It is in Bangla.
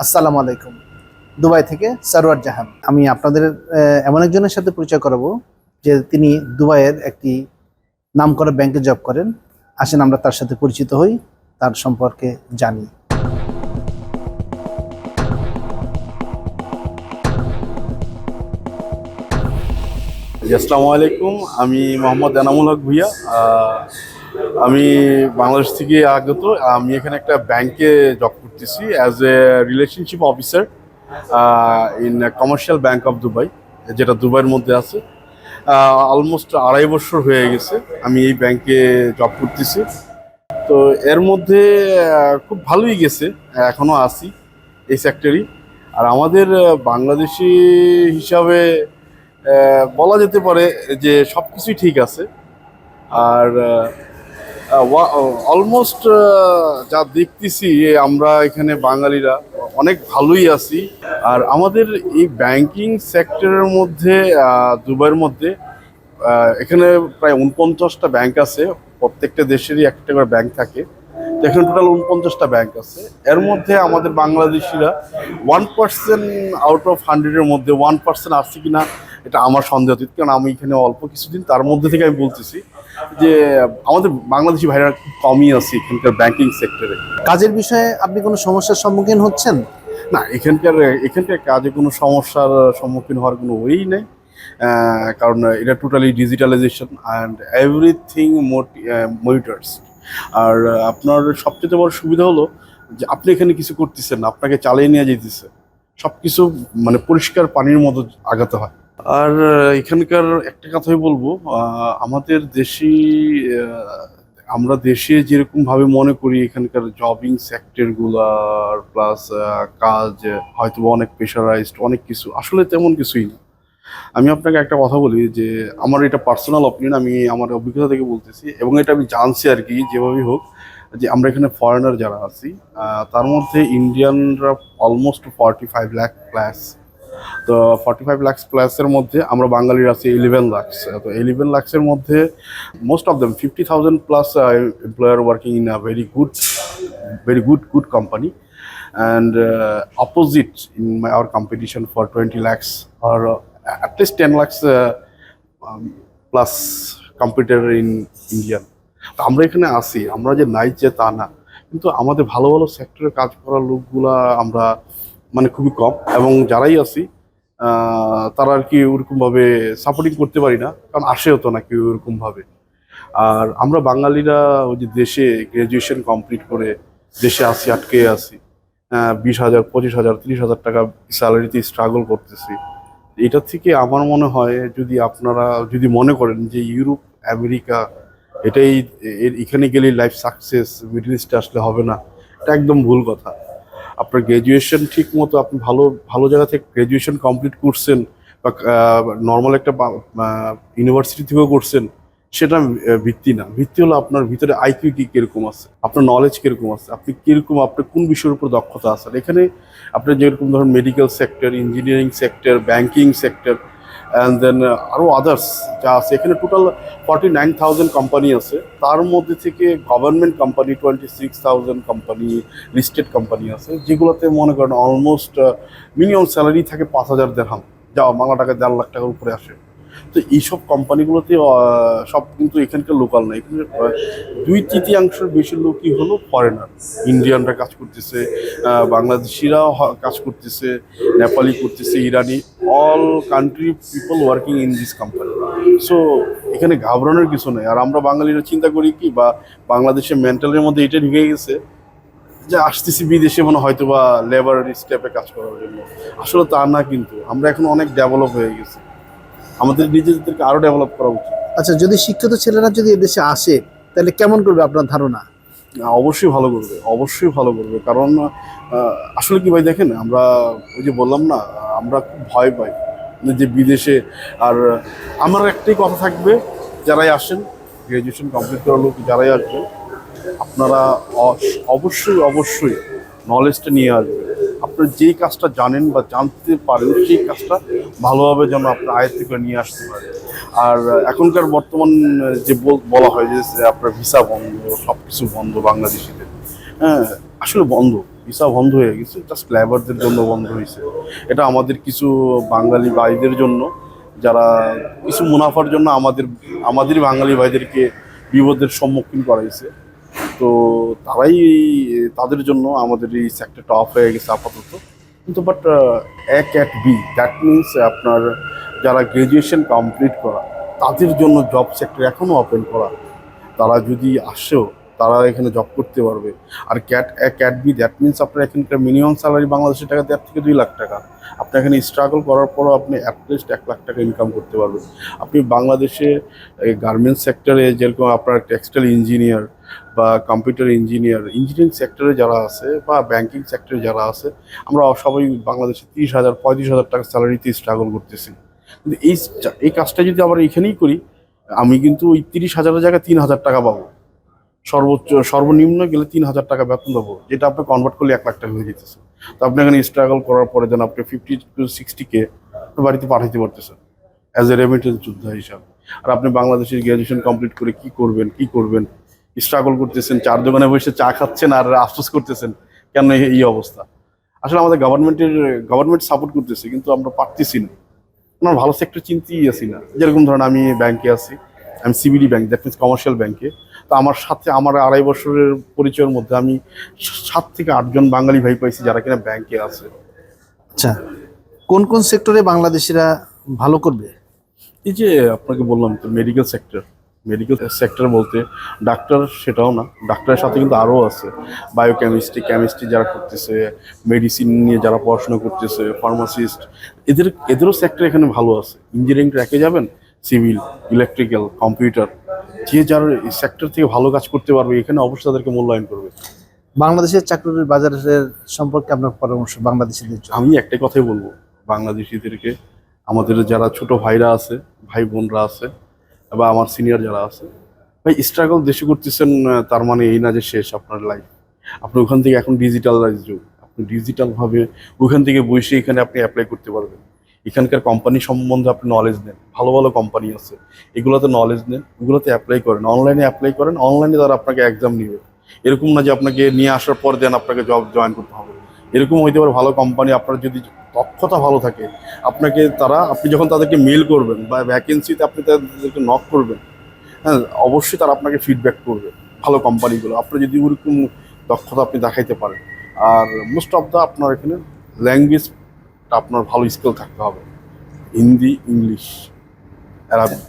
আসসালামু আলাইকুম। দুবাই থেকে সারওয়ার জাহান। আমি আপনাদের এমন একজনের সাথে পরিচয় করাবো যে তিনি দুবাইয়ের একটি নামকরা ব্যাংকে জব করেন। আসেন আমরা তার সাথে পরিচিত হই, তার সম্পর্কে জানি। জি, আসসালামু আলাইকুম। আমি মোহাম্মদ এনামুল হক ভুইয়া। আমি বাংলাদেশ থেকে আগত। আমি এখানে একটা ব্যাংকে জব করতেছি as a relationship officer in commercial bank of Dubai, যেটা দুবাইয়ের মধ্যে আছে। অলমোস্ট 2.5 বছর হয়ে গেছে আমি এই ব্যাংকে জব করতেছি। তো এর মধ্যে খুব ভালোই গেছে, এখনো আছি এই সেক্টরই। আর আমাদের বাংলাদেশি হিসাবে বলা যেতে পারে যে সব কিছুই ঠিক আছে। আর অলমোস্ট যা দেখতেছি আমরা এখানে বাঙালিরা অনেক ভালোই আছি। আর আমাদের এই ব্যাংকিং সেক্টরের মধ্যে দুবাইয়ের মধ্যে এখানে প্রায় 49টা ব্যাংক আছে। প্রত্যেকটা দেশেরই একটা করে ব্যাংক থাকে। তো এখানে টোটাল 49টা ব্যাংক আছে। এর মধ্যে আমাদের বাংলাদেশিরা 1% আউট অফ 100-এর মধ্যে 1% আসছে কিনা এটা আমার সন্দেহাতীত, কারণ আমি এখানে অল্প কিছুদিন, তার মধ্যে থেকে আমি বলতেছি যে আমাদের বাংলাদেশি ভাইরা খুব কমই আছে এখানকার ব্যাংকিং সেক্টরে। কাজের বিষয়ে আপনি কোনো সমস্যার সম্মুখীন হচ্ছেন? না, এখানকার কাজে কোনো সমস্যার সম্মুখীন হওয়ার কোনো ওয়েই নেই। কারণ এটা totally digitalization and everything monitors. আর আপনার সবচেয়ে বড় সুবিধা হলো যে আপনি এখানে কিছু করতেছেন না, আপনাকে চালিয়ে নিয়ে যেতেছে। সব কিছু মানে পরিষ্কার পানির মতো আগাতে হয়। আর এখানকার একটা কথাই বলবো, আমাদের দেশি আমরা দেশে যেরকম ভাবে মনে করি এখানকার জবিং সেক্টর গুলার প্লাস কাজ হয়তো অনেক প্রেশারাইজড, অনেক কিছু আসলে তেমন কিছুই না। আমি আপনাকে একটা কথা বলি যে আমার এটা পার্সোনাল অপিনিয়ন, আমি আমার অভিজ্ঞতা থেকে বলতেছি, এবং এটা আমি জানছি আর কি যেভাবেই হোক, যে আমরা এখানে ফরেনার যারা আছি তার মধ্যে ইন্ডিয়ানরা অলমোস্ট 45 লাখ প্লাস। তো 45 লাখ প্লাসের মধ্যে আমরা বাঙালির আছি 11 লাখ। তো 11 লাখের মধ্যে most of them 50,000 plus employer working in a very good company, and opposite in our competition for 20 lakhs or at least 10 lakhs plus competitor in India. তো আমরা এখানে আসি, আমরা যে নাই যে তা না, কিন্তু আমাদের ভালো ভালো সেক্টরে কাজ করার লোকগুলা আমরা মানে খুবই কম, এবং যারাই আছি তারা আর কি ওরকমভাবে সাপোর্টিং করতে পারি না, কারণ আসেও তো না কেউ ওরকমভাবে। আর আমরা বাঙালিরা ওই যে দেশে গ্রাজুয়েশন কমপ্লিট করে দেশে আসি, আটকে আসি, 20,000 25,000 30,000 টাকা স্যালারিতে স্ট্রাগল করতেছি। এটা থেকে আমার মনে হয় যদি আপনারা যদি মনে করেন যে ইউরোপ আমেরিকা এটাই এখানে গেলেই লাইফ সাকসেস, মিডল ইস্টে আসলে হবে না, এটা একদম ভুল কথা। আপনার গ্র্যাজুয়েশন ঠিক মতো আপনি ভালো ভালো জায়গা থেকে গ্র্যাজুয়েশন কমপ্লিট করছেন বা নর্মাল একটা ইউনিভার্সিটি থেকেও করছেন, সেটা ভিত্তি না। ভিত্তি হলো আপনার ভিতরে আইকিউ কিরকম আছে, আপনার নলেজ কিরকম আছে, আপনি কিরকম, আপনার কোন বিষয়ের উপর দক্ষতা আছে। এখানে আপনার যেরকম ধরুন medical sector, engineering sector, banking sector and then আরও আদার্স যা আছে, এখানে টোটাল 49,000 কোম্পানি আছে। তার মধ্যে থেকে government company 26,000 company, listed company আছে, যেগুলোতে মনে করেন অলমোস্ট মিনিমাম স্যালারি থাকে 5,000 দিরহাম, যা বাংলা টাকায় 1.5 লাখ টাকার উপরে আসে। তো এইসব কোম্পানিগুলোতে সব কিন্তু এখানকার লোকাল না, এখানে 2/3 বেশি লোকই হলো ফরেনার। ইন্ডিয়ানরা কাজ করতেছে, বাংলাদেশিরাও কাজ করতেছে, নেপালি করতেছে, ইরানি, all country people working in this company. So এখানে ঘাবড়ানোর কিছু নেই। আর আমরা বাঙালিরা চিন্তা করি কি, বা বাংলাদেশের মেন্টালের মধ্যে এটা ঢুকে গেছে যে আসতেছি বিদেশে মানে হয়তো বা লেবার স্টেপে কাজ করার জন্য। আসলে তা না, কিন্তু আমরা এখন অনেক ডেভেলপ হয়ে গেছি, আমাদের নিজেদেরকে আরো ডেভেলপ করা উচিত। আচ্ছা, যদি শিক্ষিত ছেলেরা যদি এদেশে আসে তাহলে কেমন করবে আপনার ধারণা? অবশ্যই ভালো করবে, অবশ্যই ভালো করবে। কারণ আসলে কি ভাই দেখেন, আমরা ওই যে বললাম না, আমরা খুব ভয় পাই যে বিদেশে। আর আমার একটাই কথা থাকবে, যারাই আসেন গ্র্যাজুয়েশন কমপ্লিট করার লোক যারাই আসবেন, আপনারা অবশ্যই অবশ্যই নলেজটা নিয়ে আসবেন। আপনার যেই কাজটা জানেন বা জানতে পারেন সেই কাজটা ভালোভাবে যেন আপনার আয়ত্ত করে নিয়ে আসতে পারেন। আর এখনকার বর্তমান যে বলা হয় যে আপনার ভিসা বন্ধ, সব কিছু বন্ধ বাংলাদেশিদের, হ্যাঁ আসলে বন্ধ। ভিসা বন্ধ হয়ে গেছে, জাস্ট লেবারদের জন্য বন্ধ হয়েছে। এটা আমাদের কিছু বাঙালি ভাইদের জন্য, যারা কিছু মুনাফার জন্য আমাদের বাঙালি ভাইদেরকে বিপদের সম্মুখীন করাইছে। তো তারাই তাদের জন্য আমাদের এই সেক্টরটা অফ হয়ে গেছে আপাতত। কিন্তু but cat B, that means আপনার যারা গ্র্যাজুয়েশন কমপ্লিট করা, তাদের জন্য জব সেক্টর এখনও ওপেন করা। তারা যদি আসেও, তারা এখানে জব করতে পারবে। আর ক্যাট বি, দ্যাট মিনস আপনার এখানকার মিনিমাম স্যালারি বাংলাদেশের টাকা 1.5 থেকে 2 লাখ টাকা। আপনি এখানে স্ট্রাগল করার পরও আপনি অ্যাটলিস্ট 1 লাখ টাকা ইনকাম করতে পারবেন। আপনি বাংলাদেশে গার্মেন্টস সেক্টরে যেরকম আপনার টেক্সটাইল ইঞ্জিনিয়ার বা কম্পিউটার ইঞ্জিনিয়ারিং সেক্টরে যারা আছে বা ব্যাংকিং সেক্টরে যারা আছে, আমরা সবাই বাংলাদেশে 30,000 35,000 টাকা স্যালারিতে স্ট্রাগল করতেছি। কিন্তু এই কাজটা যদি আবার এখানেই করি, আমি কিন্তু ওই 30,000-এর জায়গায় 3,000 টাকা পাবো। সর্বনিম্ন গেলে 3,000 টাকা বেতন পাবো, যেটা আপনি কনভার্ট করলে 1 লাখ টাকা হয়ে যেতেছে। তো আপনি এখানে স্ট্রাগল করার পরে যেন আপনি 50 to 60K বাড়িতে পাঠাইতে পারতেছেন অ্যাজ এ রেমিটেন্স যোদ্ধা হিসাবে। আর আপনি বাংলাদেশের গ্র্যাজুয়েশন কমপ্লিট করে কি করবেন, স্ট্রাগল করতেছেন, চার দোকানে বসে চা খাচ্ছেন আর আফসোস করতেছেন কেন এই অবস্থা। আসলে আমাদের গভর্নমেন্ট সাপোর্ট করতেছে, কিন্তু আমরা পারতেছি না। আমরা ভালো সেক্টর চিন্তেই আছি না। যেরকম ধরেন আমি ব্যাংকে আছি, আমি CBD bank, that means commercial ব্যাংকে। তো আমার সাথে আমার 2.5 বছরের পরিচয়ের মধ্যে আমি 7 থেকে 8 জন বাঙালি ভাই পাইছি যারা কিনা ব্যাংকে আছে। আচ্ছা, কোন কোন সেক্টরে বাংলাদেশিরা ভালো করবে? এই যে আপনাকে বললাম তো, মেডিকেল সেক্টর বলতে ডাক্তার সেটাও না, ডাক্তারের সাথে কিন্তু আরও আছে কেমিস্ট্রি যারা করতেছে, মেডিসিন নিয়ে যারা পড়াশোনা করতেছে, ফার্মাসিস্ট, এদেরও সেক্টর এখানে ভালো আছে। ইঞ্জিনিয়ারিং ট্র্যাকে যাবেন, সিভিল, ইলেকট্রিক্যাল, কম্পিউটার, যে যার সেক্টর থেকে ভালো কাজ করতে পারবে এখানে অবশ্যই তাদেরকে মূল্যায়ন করবে। বাংলাদেশের চাকরির বাজারের সম্পর্কে আপনার পরামর্শ বাংলাদেশিদের জন্য? আমি একটাই কথাই বলবো বাংলাদেশিদেরকে, আমাদের যারা ছোট ভাইরা আছে, ভাই বোনরা আছে, বা আমার সিনিয়র যারা আছে, ভাই স্ট্রাগল দেশে করতেছেন, তার মানে এই না যে শেষ আপনার লাইফ। আপনি ওখান থেকে এখন ডিজিটালাইজ যুগ, আপনি ডিজিটালভাবে ওখান থেকে বসে এখানে আপনি অ্যাপ্লাই করতে পারবেন। এখানকার কোম্পানি সম্বন্ধে আপনি নলেজ নেন, ভালো ভালো কোম্পানি আছে, এগুলোতে নলেজ নেন, ওগুলোতে অ্যাপ্লাই করেন, অনলাইনে অ্যাপ্লাই করেন, অনলাইনে তারা আপনাকে এক্সাম নেবে। এরকম না যে আপনাকে নিয়ে আসার পর দেন আপনাকে জব জয়েন করতে হবে। এরকম হইতে পারে ভালো কোম্পানি, আপনার যদি দক্ষতা ভালো থাকে, আপনি যখন তাদেরকে মেল করবেন বা ভ্যাকেন্সিতে আপনি তাদেরকে নক করবেন, হ্যাঁ, অবশ্যই তারা আপনাকে ফিডব্যাক করবে। ভালো কোম্পানিগুলো আপনার যদি ওরকম দক্ষতা আপনি দেখাইতে পারেন। আর মোস্ট অফ দ্য আপনার এখানে ল্যাঙ্গুয়েজটা আপনার ভালো স্কিল থাকতে হবে, হিন্দি, ইংলিশ, অ্যারাবিক।